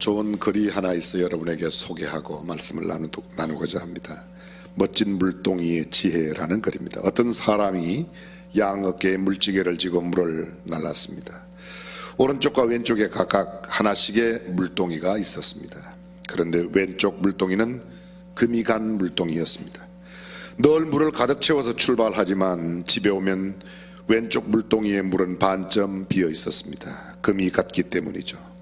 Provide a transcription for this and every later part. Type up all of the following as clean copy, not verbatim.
좋은 글이 하나 있어 여러분에게 소개하고 말씀을 나누고자 합니다. 멋진 물동이의 지혜라는 글입니다. 어떤 사람이 양 어깨에 물지개를 지고 물을 날랐습니다. 오른쪽과 왼쪽에 각각 하나씩의 물동이가 있었습니다. 그런데 왼쪽 물동이는 금이 간 물동이였습니다. 늘 물을 가득 채워서 출발하지만 집에 오면 왼쪽 물동이의 물은 반쯤 비어 있었습니다. 금이 갔기 때문이죠.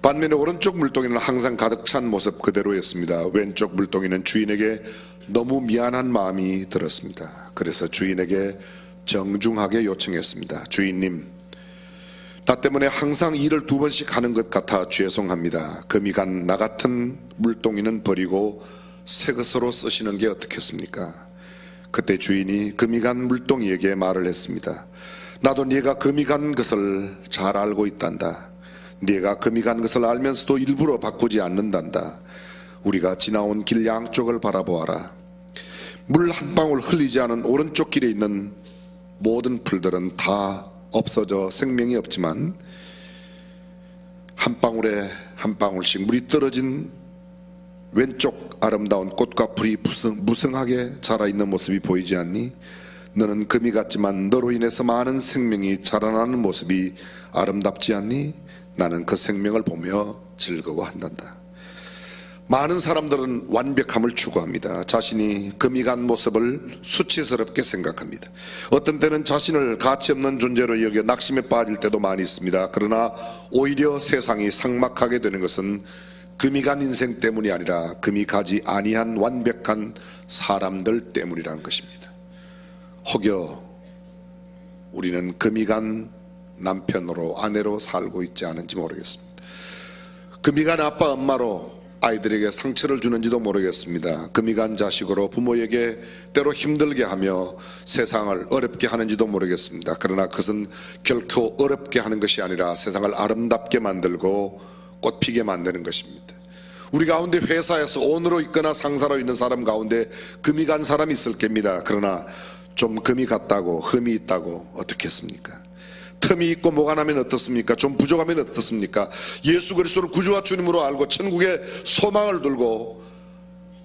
반면에 오른쪽 물동이는 항상 가득 찬 모습 그대로였습니다. 왼쪽 물동이는 주인에게 너무 미안한 마음이 들었습니다. 그래서 주인에게 정중하게 요청했습니다. 주인님, 나 때문에 항상 일을 2번씩 하는 것 같아 죄송합니다. 금이 간 나 같은 물동이는 버리고 새 것으로 쓰시는 게 어떻겠습니까? 그때 주인이 금이 간 물동이에게 말을 했습니다. 나도 네가 금이 간 것을 잘 알고 있단다. 네가 금이 간 것을 알면서도 일부러 바꾸지 않는단다. 우리가 지나온 길 양쪽을 바라보아라. 물 한 방울 흘리지 않은 오른쪽 길에 있는 모든 풀들은 다 없어져 생명이 없지만 한 방울에 한 방울씩 물이 떨어진 왼쪽 아름다운 꽃과 풀이 무성하게 자라있는 모습이 보이지 않니? 너는 금이 같지만 너로 인해서 많은 생명이 자라나는 모습이 아름답지 않니? 나는 그 생명을 보며 즐거워한단다. 많은 사람들은 완벽함을 추구합니다. 자신이 금이 간 모습을 수치스럽게 생각합니다. 어떤 때는 자신을 가치없는 존재로 여겨 낙심에 빠질 때도 많이 있습니다. 그러나 오히려 세상이 삭막하게 되는 것은 금이 간 인생 때문이 아니라 금이 가지 아니한 완벽한 사람들 때문이라는 것입니다. 혹여 우리는 금이 간 남편으로 아내로 살고 있지 않은지 모르겠습니다. 금이 간 아빠 엄마로 아이들에게 상처를 주는지도 모르겠습니다. 금이 간 자식으로 부모에게 때로 힘들게 하며 세상을 어렵게 하는지도 모르겠습니다. 그러나 그것은 결코 어렵게 하는 것이 아니라 세상을 아름답게 만들고 꽃피게 만드는 것입니다. 우리 가운데 회사에서 오너로 있거나 상사로 있는 사람 가운데 금이 간 사람이 있을 겁니다. 그러나 좀 금이 갔다고 흠이 있다고 어떻겠습니까? 틈이 있고 뭐가 나면 어떻습니까? 좀 부족하면 어떻습니까? 예수 그리스도를 구주와 주님으로 알고 천국에 소망을 들고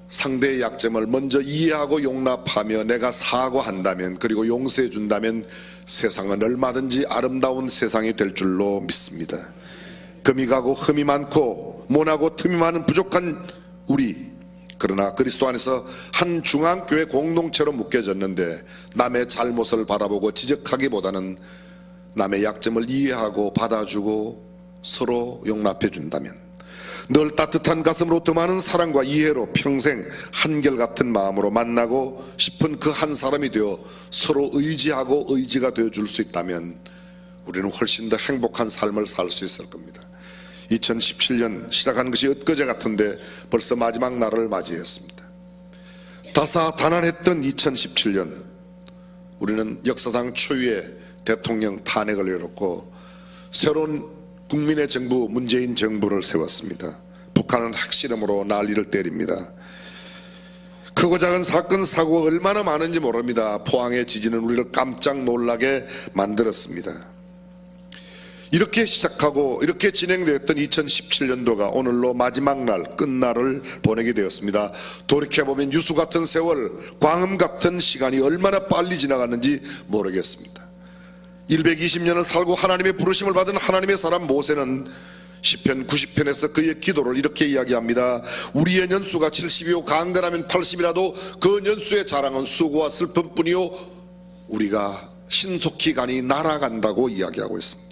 상대의 약점을 먼저 이해하고 용납하며 내가 사과한다면, 그리고 용서해 준다면 세상은 얼마든지 아름다운 세상이 될 줄로 믿습니다. 금이 가고 흠이 많고 모나고 틈이 많은 부족한 우리, 그러나 그리스도 안에서 한 중앙교회 공동체로 묶여졌는데 남의 잘못을 바라보고 지적하기보다는 남의 약점을 이해하고 받아주고 서로 용납해 준다면, 늘 따뜻한 가슴으로 더 많은 사랑과 이해로 평생 한결같은 마음으로 만나고 싶은 그 한 사람이 되어 서로 의지하고 의지가 되어줄 수 있다면 우리는 훨씬 더 행복한 삶을 살 수 있을 겁니다. 2017년 시작한 것이 엊그제 같은데 벌써 마지막 날을 맞이했습니다. 다사다난했던 2017년, 우리는 역사상 초유의 대통령 탄핵을 열었고 새로운 국민의 정부 문재인 정부를 세웠습니다. 북한은 핵실험으로 난리를 때립니다. 크고 작은 사건 사고가 얼마나 많은지 모릅니다. 포항의 지진은 우리를 깜짝 놀라게 만들었습니다. 이렇게 시작하고 이렇게 진행되었던 2017년도가 오늘로 마지막 날, 끝날을 보내게 되었습니다. 돌이켜보면 유수 같은 세월, 광음 같은 시간이 얼마나 빨리 지나갔는지 모르겠습니다. 120년을 살고 하나님의 부르심을 받은 하나님의 사람 모세는 시편 90편에서 그의 기도를 이렇게 이야기합니다. 우리의 년수가 70이요 강건하면 80이라도 그 년수의 자랑은 수고와 슬픔뿐이요 우리가 신속히 가니 날아간다고 이야기하고 있습니다.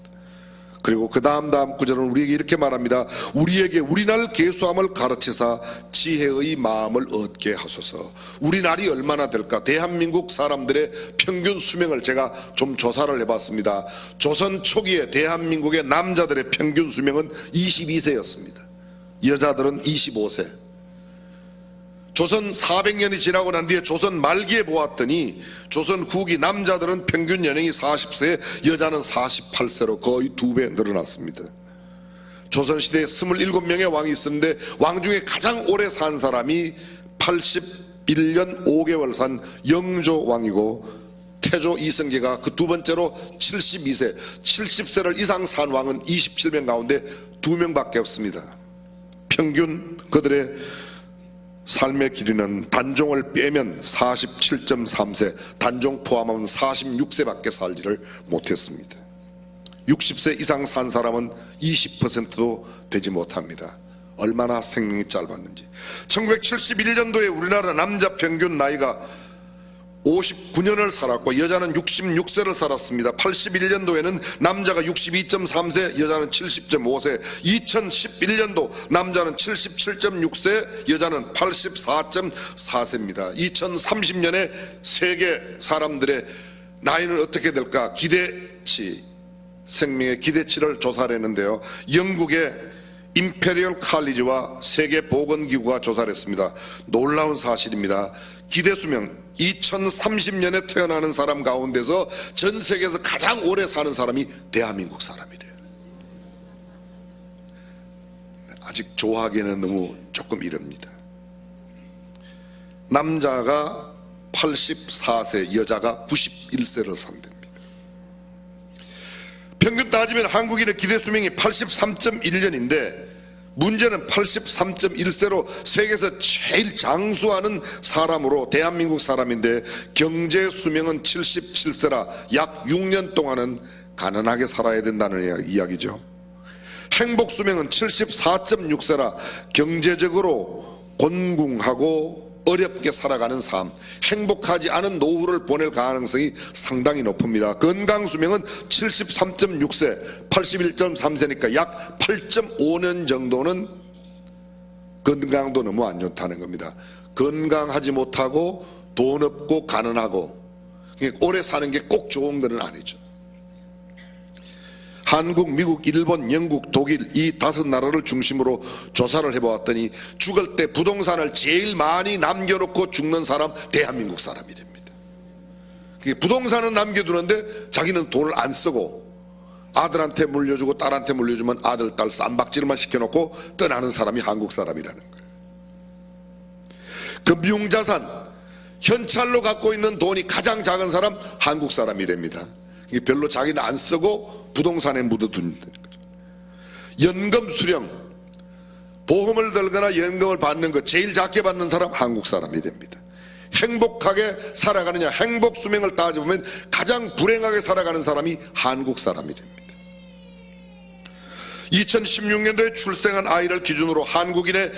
그리고 그 다음 구절은 우리에게 이렇게 말합니다. 우리에게 우리 날 계수함을 가르치사 지혜의 마음을 얻게 하소서. 우리 날이 얼마나 될까? 대한민국 사람들의 평균 수명을 제가 좀 조사를 해봤습니다. 조선 초기에 대한민국의 남자들의 평균 수명은 22세였습니다. 여자들은 25세. 조선 400년이 지나고 난 뒤에 조선 말기에 보았더니 조선 후기 남자들은 평균 연령이 40세, 여자는 48세로 거의 2배 늘어났습니다. 조선시대에 27명의 왕이 있었는데 왕 중에 가장 오래 산 사람이 81년 5개월 산 영조 왕이고, 태조 이성계가 그 두 번째로 72세, 70세를 이상 산 왕은 27명 가운데 2명밖에 없습니다. 평균 그들의 삶의 길이는 단종을 빼면 47.3세, 단종 포함하면 46세밖에 살지를 못했습니다. 60세 이상 산 사람은 20%도 되지 못합니다. 얼마나 생명이 짧았는지. 1971년도에 우리나라 남자 평균 나이가 59년을 살았고 여자는 66세를 살았습니다. 81년도에는 남자가 62.3세, 여자는 70.5세. 2011년도 남자는 77.6세, 여자는 84.4세입니다. 2030년에 세계 사람들의 나이는 어떻게 될까? 기대치, 생명의 기대치를 조사를 했는데요, 영국의 임페리얼 칼리지와 세계보건기구가 조사를 했습니다. 놀라운 사실입니다. 기대수명, 2030년에 태어나는 사람 가운데서 전 세계에서 가장 오래 사는 사람이 대한민국 사람이래요. 아직 좋아하기에는 너무 조금 이릅니다. 남자가 84세, 여자가 91세를 산답니다. 평균 따지면 한국인의 기대수명이 83.1년인데 문제는 83.1세로 세계에서 제일 장수하는 사람으로 대한민국 사람인데 경제 수명은 77세라 약 6년 동안은 가난하게 살아야 된다는 이야기죠. 행복 수명은 74.6세라 경제적으로 곤궁하고 어렵게 살아가는 삶, 행복하지 않은 노후를 보낼 가능성이 상당히 높습니다. 건강 수명은 73.6세, 81.3세니까 약 8.5년 정도는 건강도 너무 안 좋다는 겁니다. 건강하지 못하고 돈 없고 가난하고 오래 사는 게 꼭 좋은 건 아니죠. 한국, 미국, 일본, 영국, 독일 이 5나라를 중심으로 조사를 해보았더니 죽을 때 부동산을 제일 많이 남겨놓고 죽는 사람 대한민국 사람이 됩니다. 부동산은 남겨두는데 자기는 돈을 안 쓰고 아들한테 물려주고 딸한테 물려주면 아들, 딸 쌈박질만 시켜놓고 떠나는 사람이 한국 사람이라는 거예요. 금융자산, 현찰로 갖고 있는 돈이 가장 작은 사람 한국 사람이 됩니다. 별로 자기는 안 쓰고 부동산에 묻어두는 거죠. 연금 수령, 보험을 들거나 연금을 받는 거 제일 작게 받는 사람 한국 사람이 됩니다. 행복하게 살아가느냐, 행복 수명을 따져보면 가장 불행하게 살아가는 사람이 한국 사람이 됩니다. 2016년도에 출생한 아이를 기준으로 한국인의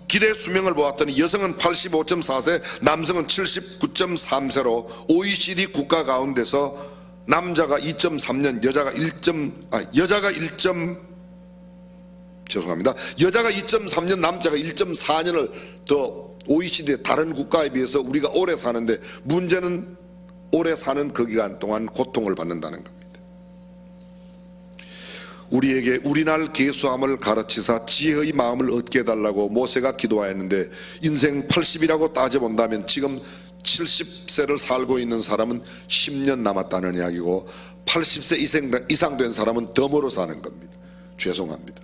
기대 수명을 보았더니 여성은 85.4세, 남성은 79.3세로 OECD 국가 가운데서 남자가 2.3년, 여자가 2.3년, 남자가 1.4년을 더 OECD의 다른 국가에 비해서 우리가 오래 사는데 문제는 오래 사는 그 기간 동안 고통을 받는다는 겁니다. 우리에게 우리날 계수함을 가르치사 지혜의 마음을 얻게 해달라고 모세가 기도하였는데 인생 80이라고 따져본다면 지금 70세를 살고 있는 사람은 10년 남았다는 이야기고 80세 이상 된 사람은 더 멀어 사는 겁니다. 죄송합니다.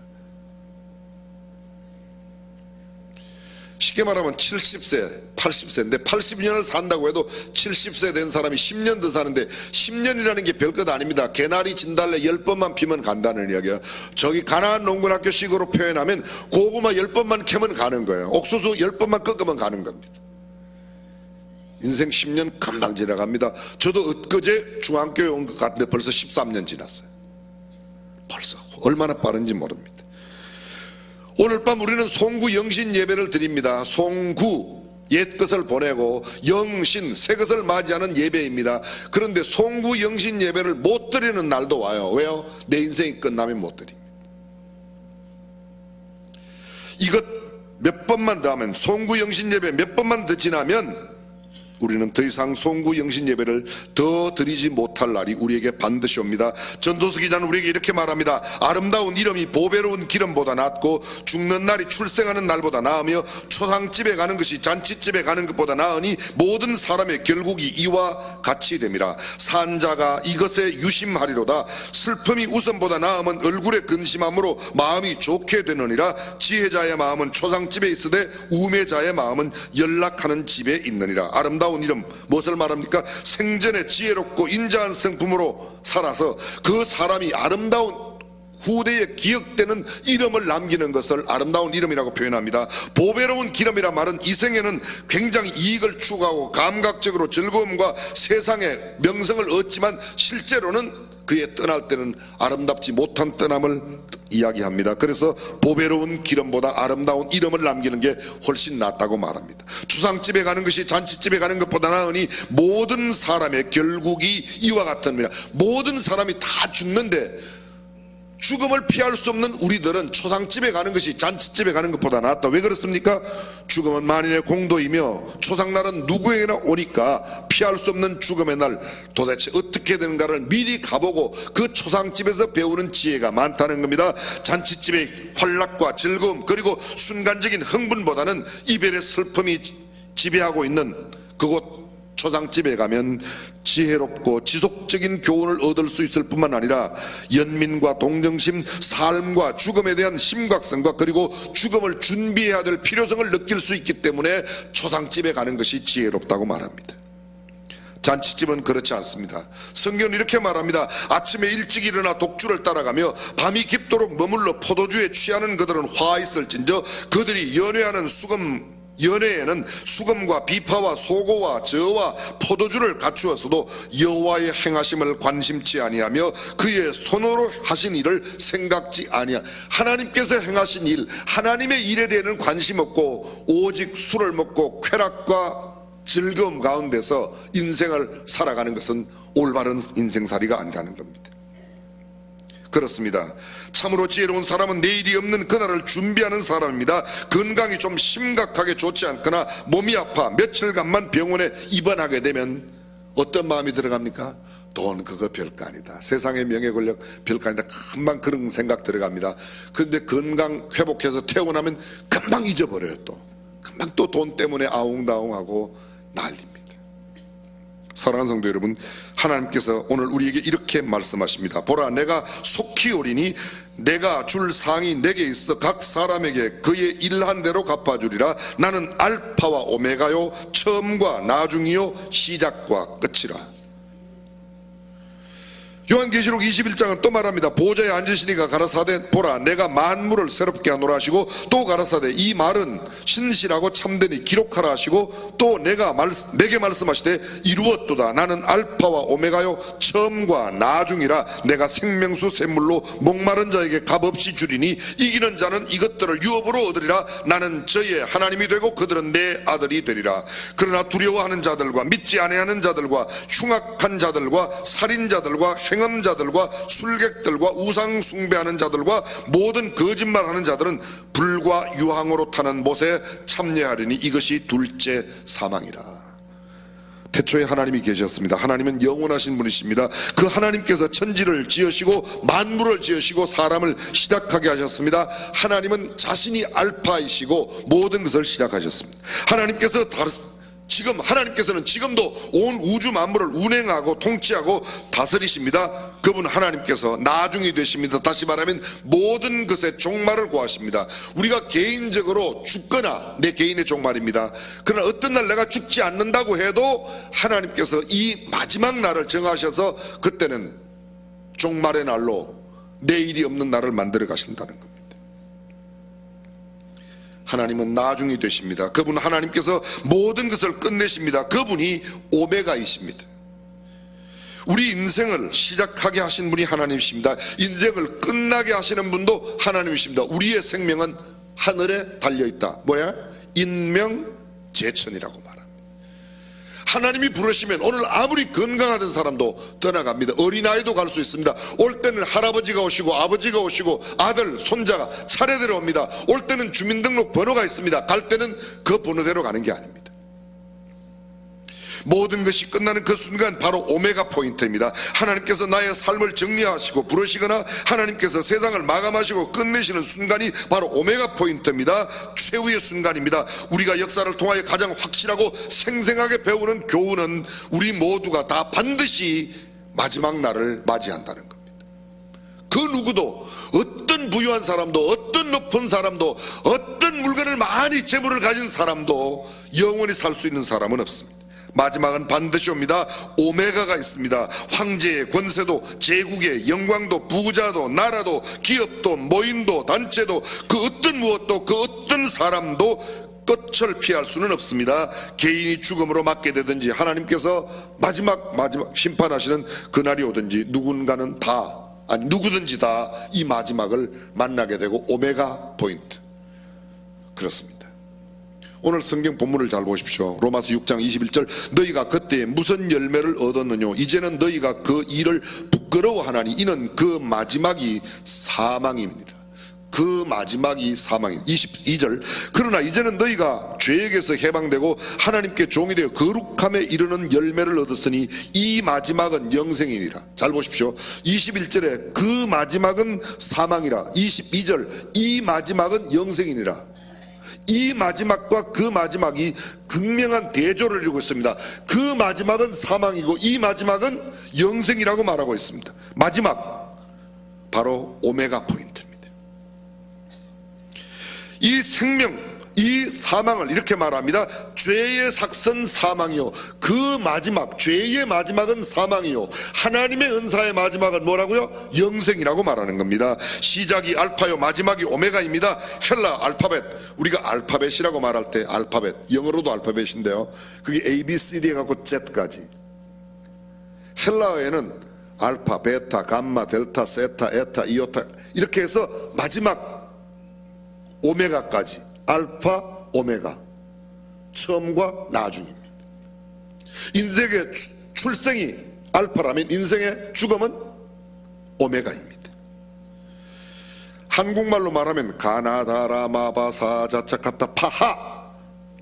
쉽게 말하면 70세, 80세인데 80년을 산다고 해도 70세 된 사람이 10년 더 사는데 10년이라는 게 별것 아닙니다. 개나리 진달래 10번만 피면 간다는 이야기야. 저기 가나안 농군학교식으로 표현하면 고구마 10번만 캐면 가는 거예요. 옥수수 10번만 꺾으면 가는 겁니다. 인생 10년 금방 지나갑니다. 저도 엊그제 중앙교회 온 것 같은데 벌써 13년 지났어요. 벌써 얼마나 빠른지 모릅니다. 오늘 밤 우리는 송구 영신 예배를 드립니다. 송구, 옛것을 보내고 영신, 새것을 맞이하는 예배입니다. 그런데 송구 영신 예배를 못 드리는 날도 와요. 왜요? 내 인생이 끝나면 못 드립니다. 이것 몇 번만 더 하면, 송구 영신 예배 몇 번만 더 지나면 우리는 더 이상 송구 영신 예배를 더 드리지 못할 날이 우리에게 반드시 옵니다. 전도서 기자는 우리에게 이렇게 말합니다. 아름다운 이름이 보배로운 기름보다 낫고 죽는 날이 출생하는 날보다 나으며 초상집에 가는 것이 잔치집에 가는 것보다 나으니 모든 사람의 결국이 이와 같이 됨이라. 산자가 이것에 유심하리로다. 슬픔이 웃음보다 나으면 얼굴에 근심함으로 마음이 좋게 되느니라. 지혜자의 마음은 초상집에 있으되 우매자의 마음은 연락하는 집에 있느니라. 아름다운 이름, 무엇을 말합니까? 생전에 지혜롭고 인자한 성품으로 살아서 그 사람이 아름다운 후대에 기억되는 이름을 남기는 것을 아름다운 이름이라고 표현합니다. 보배로운 기름이란 말은 이 생에는 굉장히 이익을 추구하고 감각적으로 즐거움과 세상의 명성을 얻지만 실제로는 그의 떠날 때는 아름답지 못한 떠남을 이야기합니다. 그래서 보배로운 기름보다 아름다운 이름을 남기는 게 훨씬 낫다고 말합니다. 추상집에 가는 것이 잔치집에 가는 것보다 나으니 모든 사람의 결국이 이와 같습니다. 모든 사람이 다 죽는데 죽음을 피할 수 없는 우리들은 초상집에 가는 것이 잔치집에 가는 것보다 낫다. 왜 그렇습니까? 죽음은 만인의 공도이며 초상날은 누구에게나 오니까 피할 수 없는 죽음의 날 도대체 어떻게 되는가를 미리 가보고 그 초상집에서 배우는 지혜가 많다는 겁니다. 잔치집의 활락과 즐거움 그리고 순간적인 흥분보다는 이별의 슬픔이 지배하고 있는 그곳 초상집에 가면 지혜롭고 지속적인 교훈을 얻을 수 있을 뿐만 아니라 연민과 동정심, 삶과 죽음에 대한 심각성과 그리고 죽음을 준비해야 될 필요성을 느낄 수 있기 때문에 초상집에 가는 것이 지혜롭다고 말합니다. 잔치집은 그렇지 않습니다. 성경은 이렇게 말합니다. 아침에 일찍 일어나 독주를 따라가며 밤이 깊도록 머물러 포도주에 취하는 그들은 화 있을진저 그들이 연회에는 수금과 비파와 소고와 저와 포도주를 갖추었어도 여호와의 행하심을 관심치 아니하며 그의 손으로 하신 일을 생각지 아니하. 하나님께서 행하신 일, 하나님의 일에 대해서는 관심 없고 오직 술을 먹고 쾌락과 즐거움 가운데서 인생을 살아가는 것은 올바른 인생살이가 아니라는 겁니다. 그렇습니다. 참으로 지혜로운 사람은 내일이 없는 그날을 준비하는 사람입니다. 건강이 좀 심각하게 좋지 않거나 몸이 아파 며칠간만 병원에 입원하게 되면 어떤 마음이 들어갑니까? 돈 그거 별거 아니다. 세상의 명예 권력 별거 아니다. 금방 그런 생각 들어갑니다. 그런데 건강 회복해서 퇴원하면 금방 잊어버려요. 또 금방 또 돈 때문에 아웅다웅하고 난립니다. 사랑하는 성도 여러분, 하나님께서 오늘 우리에게 이렇게 말씀하십니다. 보라, 내가 속히 오리니 내가 줄 상이 내게 있어 각 사람에게 그의 일한 대로 갚아주리라. 나는 알파와 오메가요 처음과 나중이요 시작과 끝이라. 요한계시록 21장은 또 말합니다. 보좌에 앉으시니가 가라사대 보라 내가 만물을 새롭게 하노라 하시고 또 가라사대 이 말은 신실하고 참되니 기록하라 하시고 또 내게 말씀하시되 이루었도다. 나는 알파와 오메가요 처음과 나중이라. 내가 생명수 샘물로 목마른 자에게 값없이 주리니 이기는 자는 이것들을 유업으로 얻으리라. 나는 저의 하나님이 되고 그들은 내 아들이 되리라. 그러나 두려워하는 자들과 믿지 아니하는 자들과 흉악한 자들과 살인자들과 행음자들과 술객들과 우상 숭배하는 자들과 모든 거짓말하는 자들은 불과 유황으로 타는 못에 참여하리니 이것이 둘째 사망이라. 태초에 하나님이 계셨습니다. 하나님은 영원하신 분이십니다. 그 하나님께서 천지를 지으시고 만물을 지으시고 사람을 시작하게 하셨습니다. 하나님은 자신이 알파이시고 모든 것을 시작하셨습니다. 하나님께서는 지금도 온 우주 만물을 운행하고 통치하고 다스리십니다. 그분 하나님께서 나중이 되십니다. 다시 말하면 모든 것의 종말을 구하십니다. 우리가 개인적으로 죽거나 내 개인의 종말입니다. 그러나 어떤 날 내가 죽지 않는다고 해도 하나님께서 이 마지막 날을 정하셔서 그때는 종말의 날로 내일이 없는 날을 만들어 가신다는 겁니다. 하나님은 나중이 되십니다. 그분 하나님께서 모든 것을 끝내십니다. 그분이 오메가이십니다. 우리 인생을 시작하게 하신 분이 하나님이십니다. 인생을 끝나게 하시는 분도 하나님이십니다. 우리의 생명은 하늘에 달려있다. 뭐야? 인명재천이라고 말합니다. 하나님이 부르시면 오늘 아무리 건강하던 사람도 떠나갑니다. 어린아이도 갈 수 있습니다. 올 때는 할아버지가 오시고 아버지가 오시고 아들, 손자가 차례대로 옵니다. 올 때는 주민등록 번호가 있습니다. 갈 때는 그 번호대로 가는 게 아닙니다. 모든 것이 끝나는 그 순간 바로 오메가 포인트입니다. 하나님께서 나의 삶을 정리하시고 부르시거나 하나님께서 세상을 마감하시고 끝내시는 순간이 바로 오메가 포인트입니다. 최후의 순간입니다. 우리가 역사를 통하여 가장 확실하고 생생하게 배우는 교훈은 우리 모두가 다 반드시 마지막 날을 맞이한다는 겁니다. 그 누구도, 어떤 부유한 사람도, 어떤 높은 사람도, 어떤 물건을 많이 재물을 가진 사람도 영원히 살 수 있는 사람은 없습니다. 마지막은 반드시 옵니다. 오메가가 있습니다. 황제의 권세도, 제국의 영광도, 부자도, 나라도, 기업도, 모임도, 단체도, 그 어떤 무엇도, 그 어떤 사람도 끝을 피할 수는 없습니다. 개인이 죽음으로 맞게 되든지 하나님께서 마지막 심판하시는 그날이 오든지 누군가는 다, 아니 누구든지 다 이 마지막을 만나게 되고 오메가 포인트. 그렇습니다. 오늘 성경 본문을 잘 보십시오. 로마서 6장 21절, 너희가 그때에 무슨 열매를 얻었느뇨? 이제는 너희가 그 일을 부끄러워하나니 이는 그 마지막이 사망입니다. 그 마지막이 사망입니다. 22절, 그러나 이제는 너희가 죄에게서 해방되고 하나님께 종이 되어 거룩함에 이르는 열매를 얻었으니 이 마지막은 영생이니라. 잘 보십시오. 21절에 그 마지막은 사망이라, 22절 이 마지막은 영생이니라. 이 마지막과 그 마지막이 극명한 대조를 이루고 있습니다. 그 마지막은 사망이고 이 마지막은 영생이라고 말하고 있습니다. 마지막, 바로 오메가 포인트입니다. 이 생명, 이 사망을 이렇게 말합니다. 죄의 삭선 사망이요, 그 마지막, 죄의 마지막은 사망이요, 하나님의 은사의 마지막은 뭐라고요? 영생이라고 말하는 겁니다. 시작이 알파요, 마지막이 오메가입니다. 헬라 알파벳, 우리가 알파벳이라고 말할 때 알파벳, 영어로도 알파벳인데요, 그게 A, B, C, D 해갖고 Z까지. 헬라어에는 알파, 베타, 감마, 델타, 세타, 에타, 이오타 이렇게 해서 마지막 오메가까지, 알파, 오메가, 처음과 나중입니다. 인생의 출생이 알파라면 인생의 죽음은 오메가입니다. 한국말로 말하면 가나다라 마바사 자차카타 파하,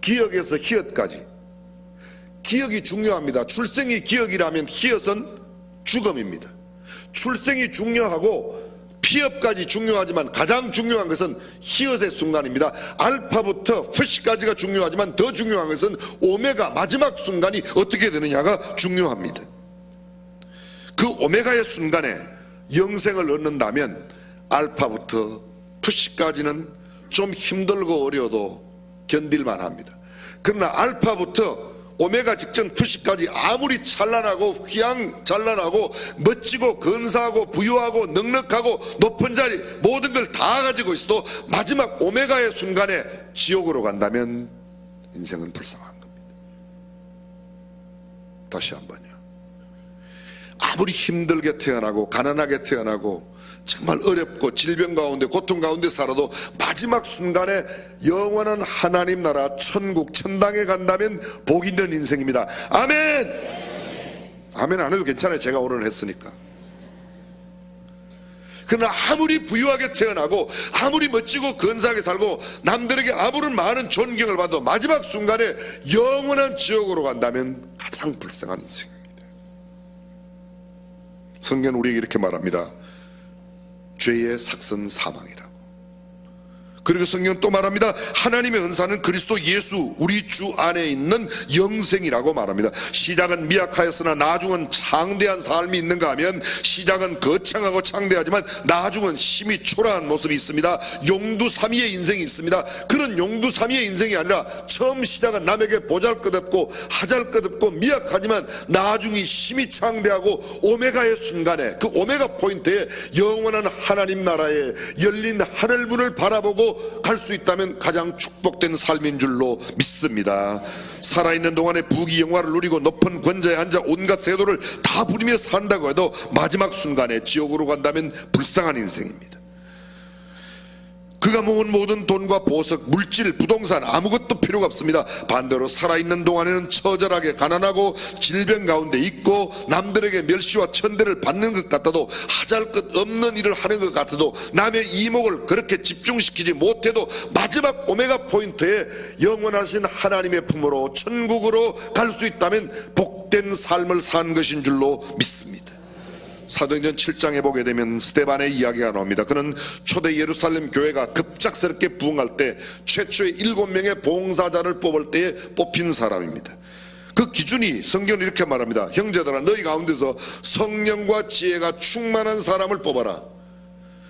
기역에서 히읗까지. 기역이 중요합니다. 출생이 기역이라면 히읗은 죽음입니다. 출생이 중요하고 피업까지 중요하지만 가장 중요한 것은 히읗의 순간입니다. 알파부터 푸시까지가 중요하지만 더 중요한 것은 오메가, 마지막 순간이 어떻게 되느냐가 중요합니다. 그 오메가의 순간에 영생을 얻는다면 알파부터 푸시까지는 좀 힘들고 어려워도 견딜만 합니다. 그러나 알파부터 오메가 직전 푸시까지 아무리 찬란하고 휘황찬란하고 멋지고 근사하고 부유하고 넉넉하고 높은 자리 모든 걸 다 가지고 있어도 마지막 오메가의 순간에 지옥으로 간다면 인생은 불쌍한 겁니다. 다시 한번요. 아무리 힘들게 태어나고 가난하게 태어나고 정말 어렵고 질병 가운데 고통 가운데 살아도 마지막 순간에 영원한 하나님 나라 천국 천당에 간다면 복 있는 인생입니다. 아멘. 아멘 안 해도 괜찮아요. 제가 오늘 했으니까. 그러나 아무리 부유하게 태어나고 아무리 멋지고 근사하게 살고 남들에게 아무런 많은 존경을 받아도 마지막 순간에 영원한 지옥으로 간다면 가장 불쌍한 인생입니다. 성경은 우리에게 이렇게 말합니다. 죄의 삭선 사망이라고. 그리고 성경은 또 말합니다. 하나님의 은사는 그리스도 예수 우리 주 안에 있는 영생이라고 말합니다. 시작은 미약하였으나 나중은 창대한 삶이 있는가 하면 시작은 거창하고 창대하지만 나중은 심히 초라한 모습이 있습니다. 용두사미의 인생이 있습니다. 그런 용두사미의 인생이 아니라 처음 시작은 남에게 보잘것없고 하잘것없고 미약하지만 나중이 심히 창대하고 오메가의 순간에 그 오메가 포인트에 영원한 하나님 나라에 열린 하늘문을 바라보고 갈 수 있다면 가장 축복된 삶인 줄로 믿습니다. 살아있는 동안에 부귀 영화를 누리고 높은 권좌에 앉아 온갖 세도를 다 부리며 산다고 해도 마지막 순간에 지옥으로 간다면 불쌍한 인생입니다. 그가 모은 모든 돈과 보석, 물질, 부동산 아무것도 필요가 없습니다. 반대로 살아있는 동안에는 처절하게 가난하고 질병 가운데 있고 남들에게 멸시와 천대를 받는 것 같아도 하잘것 없는 일을 하는 것 같아도 남의 이목을 그렇게 집중시키지 못해도 마지막 오메가 포인트에 영원하신 하나님의 품으로 천국으로 갈 수 있다면 복된 삶을 산 것인 줄로 믿습니다. 사도행전 7장에 보게 되면 스데반의 이야기가 나옵니다. 그는 초대 예루살렘 교회가 급작스럽게 부흥할 때 최초의 7명의 봉사자를 뽑을 때에 뽑힌 사람입니다. 그 기준이 성경은 이렇게 말합니다. 형제들아 너희 가운데서 성령과 지혜가 충만한 사람을 뽑아라.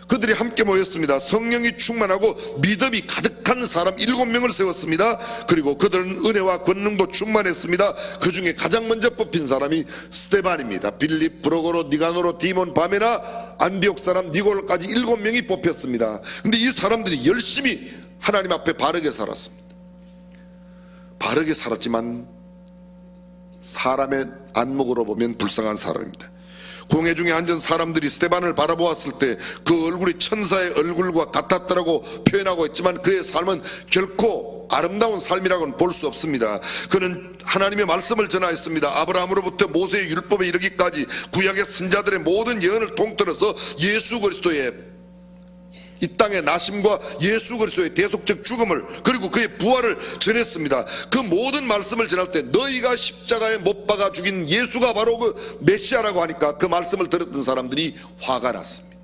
그들이 함께 모였습니다. 성령이 충만하고 믿음이 가득한 사람 7명을 세웠습니다. 그리고 그들은 은혜와 권능도 충만했습니다. 그 중에 가장 먼저 뽑힌 사람이 스데반입니다. 빌립, 브로고로, 니가노로, 디몬, 바메나, 안디옥 사람 니골까지 7명이 뽑혔습니다. 근데 이 사람들이 열심히 하나님 앞에 바르게 살았습니다. 바르게 살았지만 사람의 안목으로 보면 불쌍한 사람입니다. 공회 중에 앉은 사람들이 스데반을 바라보았을 때 그 얼굴이 천사의 얼굴과 같았다라고 표현하고 있지만 그의 삶은 결코 아름다운 삶이라고는 볼 수 없습니다. 그는 하나님의 말씀을 전하였습니다. 아브라함으로부터 모세의 율법에 이르기까지 구약의 선자들의 모든 예언을 통틀어서 예수 그리스도의 이 땅의 나심과 예수 그리스도의 대속적 죽음을 그리고 그의 부활을 전했습니다. 그 모든 말씀을 전할 때 너희가 십자가에 못 박아 죽인 예수가 바로 그 메시아라고 하니까 그 말씀을 들었던 사람들이 화가 났습니다.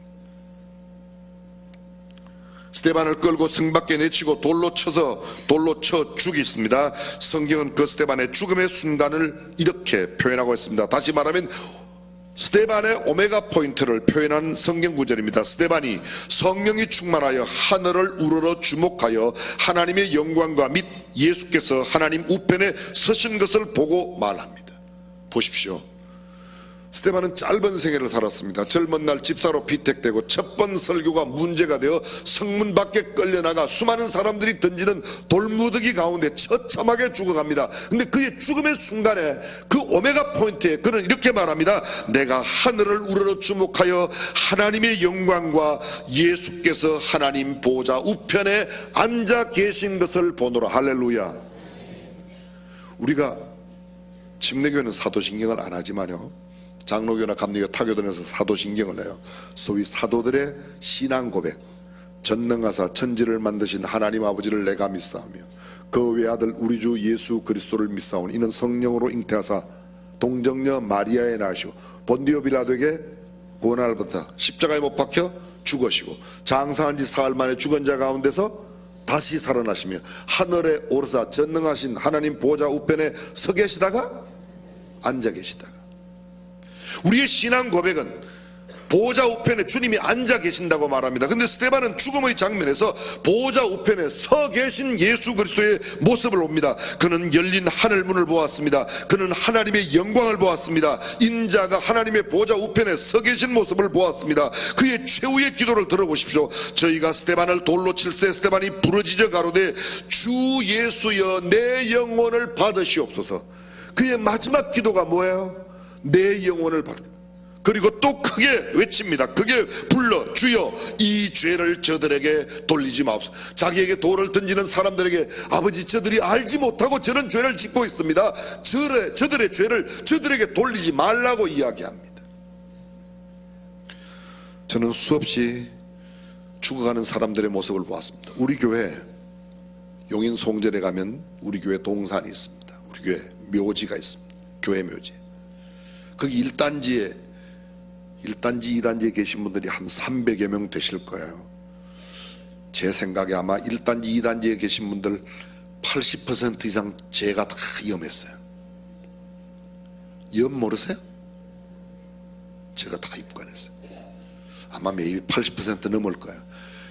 스데반을 끌고 성 밖에 내치고 돌로 쳐 죽였습니다. 성경은 그 스데반의 죽음의 순간을 이렇게 표현하고 있습니다. 다시 말하면 스데반의 오메가 포인트를 표현한 성경 구절입니다. 스데반이 성령이 충만하여 하늘을 우러러 주목하여 하나님의 영광과 및 예수께서 하나님 우편에 서신 것을 보고 말합니다. 보십시오. 스데반은 짧은 생애를 살았습니다. 젊은 날 집사로 피택되고 첫 번 설교가 문제가 되어 성문 밖에 끌려나가 수많은 사람들이 던지는 돌무더기 가운데 처참하게 죽어갑니다. 근데 그의 죽음의 순간에 그 오메가 포인트에 그는 이렇게 말합니다. 내가 하늘을 우러러 주목하여 하나님의 영광과 예수께서 하나님 보좌 우편에 앉아 계신 것을 보노라. 할렐루야. 우리가 침례교회는 사도신경을 안 하지만요, 장로교나 감리교, 타교단에서 사도신경을 해요. 소위 사도들의 신앙 고백, 전능하사 천지를 만드신 하나님 아버지를 내가 믿사오며 그 외아들 우리 주 예수 그리스도를 믿사오니 이는 성령으로 잉태하사 동정녀 마리아에 낳으시고 본디오 빌라도에게 고난을 받아 십자가에 못 박혀 죽으시고 장사한 지 사흘 만에 죽은 자 가운데서 다시 살아나시며 하늘에 오르사 전능하신 하나님 보좌 우편에 서 계시다가 앉아 계시다가. 우리의 신앙 고백은 보좌 우편에 주님이 앉아 계신다고 말합니다. 근데 스데반은 죽음의 장면에서 보좌 우편에 서 계신 예수 그리스도의 모습을 봅니다. 그는 열린 하늘문을 보았습니다. 그는 하나님의 영광을 보았습니다. 인자가 하나님의 보좌 우편에 서 계신 모습을 보았습니다. 그의 최후의 기도를 들어보십시오. 저희가 스데반을 돌로 칠세 스데반이 부러지져 가로되 주 예수여 내 영혼을 받으시옵소서. 그의 마지막 기도가 뭐예요? 내 영혼을 받. 그리고 또 크게 외칩니다. 크게 불러 주여 이 죄를 저들에게 돌리지 마옵소서. 자기에게 돌을 던지는 사람들에게 아버지 저들이 알지 못하고 저런 죄를 짓고 있습니다. 저들의 죄를 저들에게 돌리지 말라고 이야기합니다. 저는 수없이 죽어가는 사람들의 모습을 보았습니다. 우리 교회 용인 송전에 가면 우리 교회 동산이 있습니다. 우리 교회 묘지가 있습니다. 교회 묘지. 거기 1단지에 2단지에 계신 분들이 한 300여 명 되실 거예요. 제 생각에 아마 1단지 2단지에 계신 분들 80% 이상 제가 다 염했어요. 염 모르세요? 제가 다 입관했어요. 아마 매일 80% 넘을 거예요.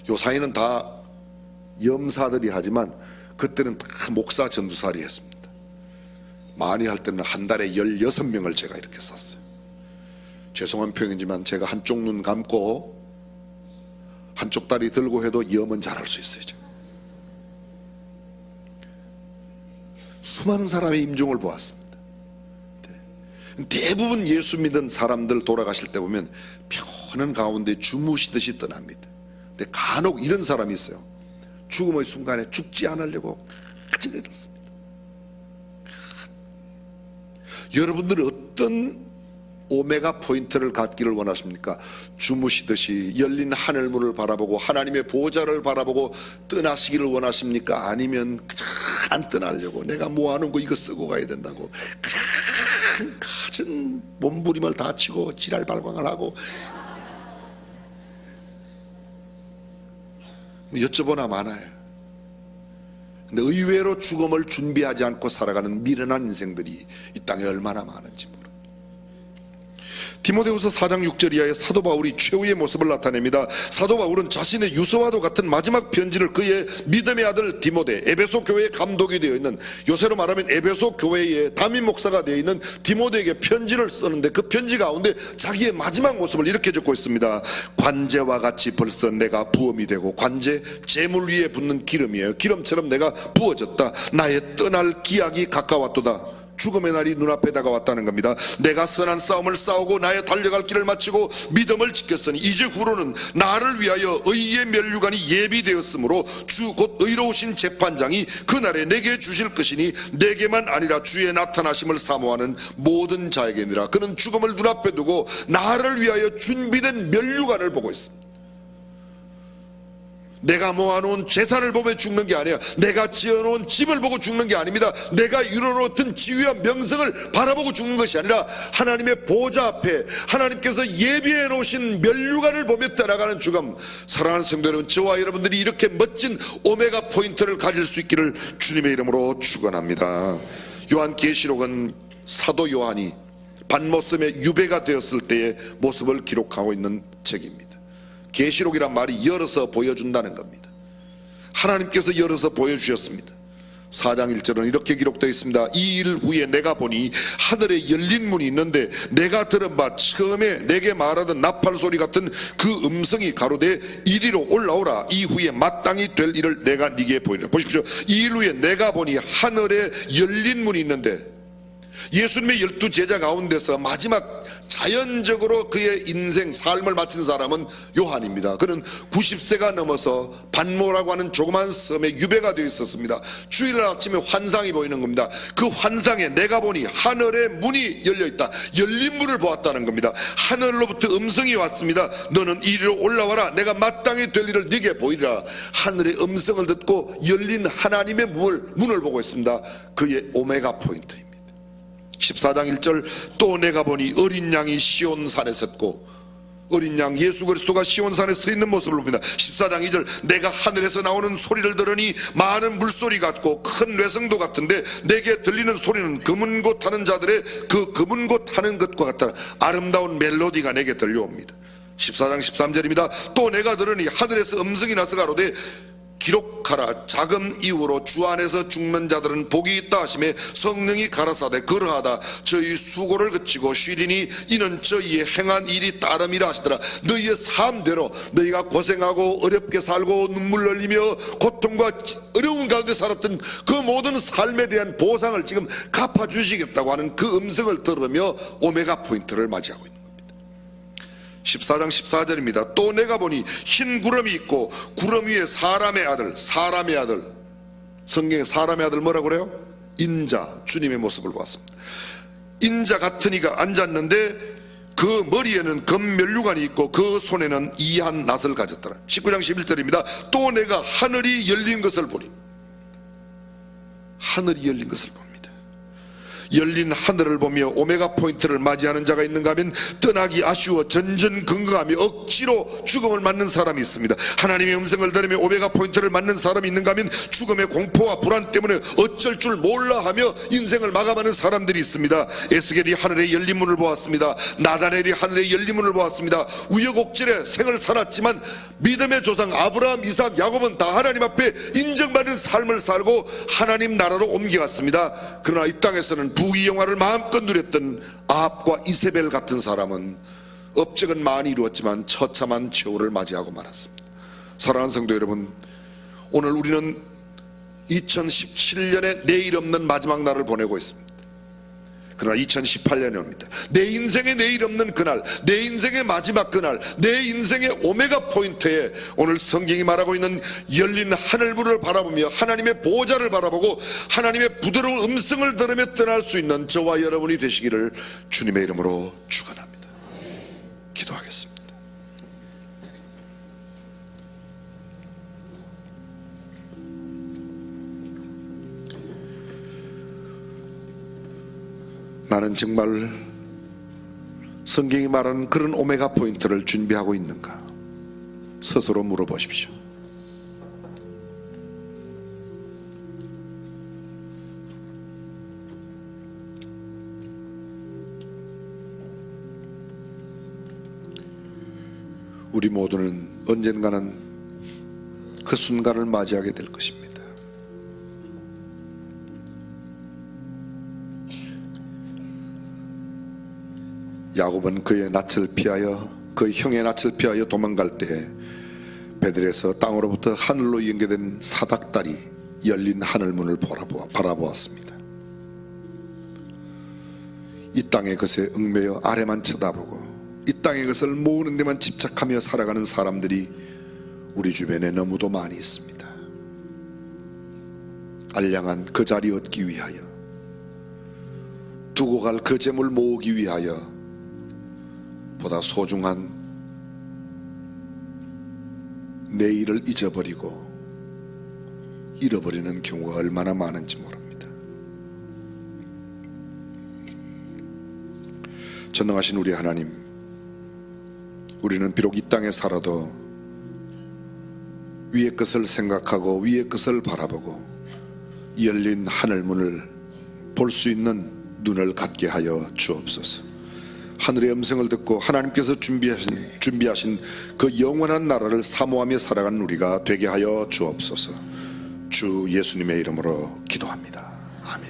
요 사이는 다 염사들이 하지만 그때는 다 목사 전도사리 했습니다. 많이 할 때는 한 달에 16명을 제가 이렇게 썼어요. 죄송한 표현이지만 제가 한쪽 눈 감고 한쪽 다리 들고 해도 염은 잘할 수 있어요. 수많은 사람의 임종을 보았습니다. 대부분 예수 믿은 사람들 돌아가실 때 보면 편한 가운데 주무시듯이 떠납니다. 근데 간혹 이런 사람이 있어요. 죽음의 순간에 죽지 않으려고 아주 내렸습니다. 여러분들은 어떤 오메가 포인트를 갖기를 원하십니까? 주무시듯이 열린 하늘문을 바라보고 하나님의 보좌를 바라보고 떠나시기를 원하십니까? 아니면 그냥 안 떠나려고 내가 모아놓은 거 이거 쓰고 가야 된다고 그냥 가진 몸부림을 다치고 지랄발광을 하고 여쭤보나 마나요. 근데 의외로 죽음을 준비하지 않고 살아가는 미련한 인생들이 이 땅에 얼마나 많은지 모릅니다. 디모데후서 4장 6절 이하에 사도 바울이 최후의 모습을 나타냅니다. 사도 바울은 자신의 유서와도 같은 마지막 편지를 그의 믿음의 아들 디모데, 에베소 교회의 감독이 되어 있는, 요새로 말하면 에베소 교회의 담임 목사가 되어 있는 디모데에게 편지를 쓰는데, 그 편지 가운데 자기의 마지막 모습을 이렇게 적고 있습니다. 관제와 같이 벌써 내가 부음이 되고, 관제 재물 위에 붓는 기름이에요. 기름처럼 내가 부어졌다. 나의 떠날 기약이 가까웠도다. 죽음의 날이 눈앞에 다가왔다는 겁니다. 내가 선한 싸움을 싸우고 나의 달려갈 길을 마치고 믿음을 지켰으니 이제 후로는 나를 위하여 의의 면류관이 예비되었으므로 주 곧 의로우신 재판장이 그날에 내게 주실 것이니 내게만 아니라 주의 나타나심을 사모하는 모든 자에게니라. 그는 죽음을 눈앞에 두고 나를 위하여 준비된 면류관을 보고 있습니다. 내가 모아놓은 재산을 보며 죽는 게 아니야. 내가 지어놓은 집을 보고 죽는 게 아닙니다. 내가 이뤄놓은 지위와 명성을 바라보고 죽는 것이 아니라 하나님의 보좌 앞에 하나님께서 예비해 놓으신 면류관을 보며 떠나가는 죽음. 사랑하는 성도 여러분, 저와 여러분들이 이렇게 멋진 오메가 포인트를 가질 수 있기를 주님의 이름으로 축원합니다. 요한계시록은 사도 요한이 반모섬의 유배가 되었을 때의 모습을 기록하고 있는 책입니다. 계시록이란 말이 열어서 보여준다는 겁니다. 하나님께서 열어서 보여주셨습니다. 4장 1절은 이렇게 기록되어 있습니다. 이 일 후에 내가 보니 하늘에 열린 문이 있는데 내가 들은 바 처음에 내게 말하던 나팔 소리 같은 그 음성이 가로되 이리로 올라오라. 이 후에 마땅히 될 일을 내가 네게 보이리라. 보십시오. 이 일 후에 내가 보니 하늘에 열린 문이 있는데, 예수님의 12 제자 가운데서 마지막 자연적으로 그의 인생 삶을 마친 사람은 요한입니다. 그는 90세가 넘어서 반모라고 하는 조그만 섬에 유배가 되어 있었습니다. 주일 아침에 환상이 보이는 겁니다. 그 환상에 내가 보니 하늘에 문이 열려있다. 열린 문을 보았다는 겁니다. 하늘로부터 음성이 왔습니다. 너는 이리로 올라와라. 내가 마땅히 될 일을 네게 보이리라. 하늘의 음성을 듣고 열린 하나님의 문을 보고 있습니다. 그의 오메가 포인트입니다. 14장 1절 또 내가 보니 어린 양이 시온산에 섰고, 어린 양 예수 그리스도가 시온산에 서 있는 모습을 봅니다. 14장 2절 내가 하늘에서 나오는 소리를 들으니 많은 물소리 같고 큰 뇌성도 같은데 내게 들리는 소리는 금은곳 하는 자들의 그 금은곳 하는 것과 같다. 아름다운 멜로디가 내게 들려옵니다. 14장 13절입니다. 또 내가 들으니 하늘에서 음성이 나서 가로되 기록하라. 자금 이후로 주 안에서 죽는 자들은 복이 있다 하시매 성령이 가라사대 그러하다. 저희 수고를 그치고 쉬리니 이는 저희의 행한 일이 따름이라 하시더라. 너희의 삶대로 너희가 고생하고 어렵게 살고 눈물 흘리며 고통과 어려운 가운데 살았던 그 모든 삶에 대한 보상을 지금 갚아주시겠다고 하는 그 음성을 들으며 오메가 포인트를 맞이하고 있는 14장 14절입니다. 또 내가 보니 흰 구름이 있고 구름 위에 사람의 아들, 사람의 아들, 성경에 사람의 아들 뭐라고 그래요? 인자, 주님의 모습을 보았습니다. 인자 같은 이가 앉았는데 그 머리에는 금면류관이 있고 그 손에는 이한 낫을 가졌더라. 19장 11절입니다. 또 내가 하늘이 열린 것을 보니, 하늘이 열린 것을 봅니다. 열린 하늘을 보며 오메가 포인트를 맞이하는 자가 있는가 하면 떠나기 아쉬워 전전긍긍하며 억지로 죽음을 맞는 사람이 있습니다. 하나님의 음성을 들으며 오메가 포인트를 맞는 사람이 있는가 하면 죽음의 공포와 불안 때문에 어쩔 줄 몰라 하며 인생을 마감하는 사람들이 있습니다. 에스겔이 하늘의 열린 문을 보았습니다. 나다넬이 하늘의 열린 문을 보았습니다. 우여곡절에 생을 살았지만 믿음의 조상 아브라함, 이삭, 야곱은 다 하나님 앞에 인정받는 삶을 살고 하나님 나라로 옮겨갔습니다. 그러나 이 땅에서는 부귀 영화를 마음껏 누렸던 아합과 이세벨 같은 사람은 업적은 많이 이루었지만 처참한 최후를 맞이하고 말았습니다. 사랑하는 성도 여러분, 오늘 우리는 2017년에 내일 없는 마지막 날을 보내고 있습니다. 그러나 2018년이 옵니다. 내 인생의 내일 없는 그날, 내 인생의 마지막 그날, 내 인생의 오메가 포인트에 오늘 성경이 말하고 있는 열린 하늘문을 바라보며 하나님의 보좌를 바라보고 하나님의 부드러운 음성을 들으며 떠날 수 있는 저와 여러분이 되시기를 주님의 이름으로 축원합니다. 기도하겠습니다. 나는 정말 성경이 말하는 그런 오메가 포인트를 준비하고 있는가? 스스로 물어보십시오. 우리 모두는 언젠가는 그 순간을 맞이하게 될 것입니다. 야곱은 그의 낯을 피하여, 그의 형의 낯을 피하여 도망갈 때 베들에서 땅으로부터 하늘로 연계된 사닥다리 열린 하늘문을 바라보았습니다. 이 땅의 것에 얽매여 아래만 쳐다보고 이 땅의 것을 모으는 데만 집착하며 살아가는 사람들이 우리 주변에 너무도 많이 있습니다. 알량한 그 자리 얻기 위하여, 두고 갈 그 재물 모으기 위하여 보다 소중한 내일을 잊어버리고 잃어버리는 경우가 얼마나 많은지 모릅니다. 전능하신 우리 하나님, 우리는 비록 이 땅에 살아도 위의 것을 생각하고 위의 것을 바라보고 열린 하늘문을 볼 수 있는 눈을 갖게 하여 주옵소서. 하늘의 음성을 듣고 하나님께서 준비하신 그 영원한 나라를 사모하며 살아가는 우리가 되게 하여 주옵소서. 주 예수님의 이름으로 기도합니다. 아멘.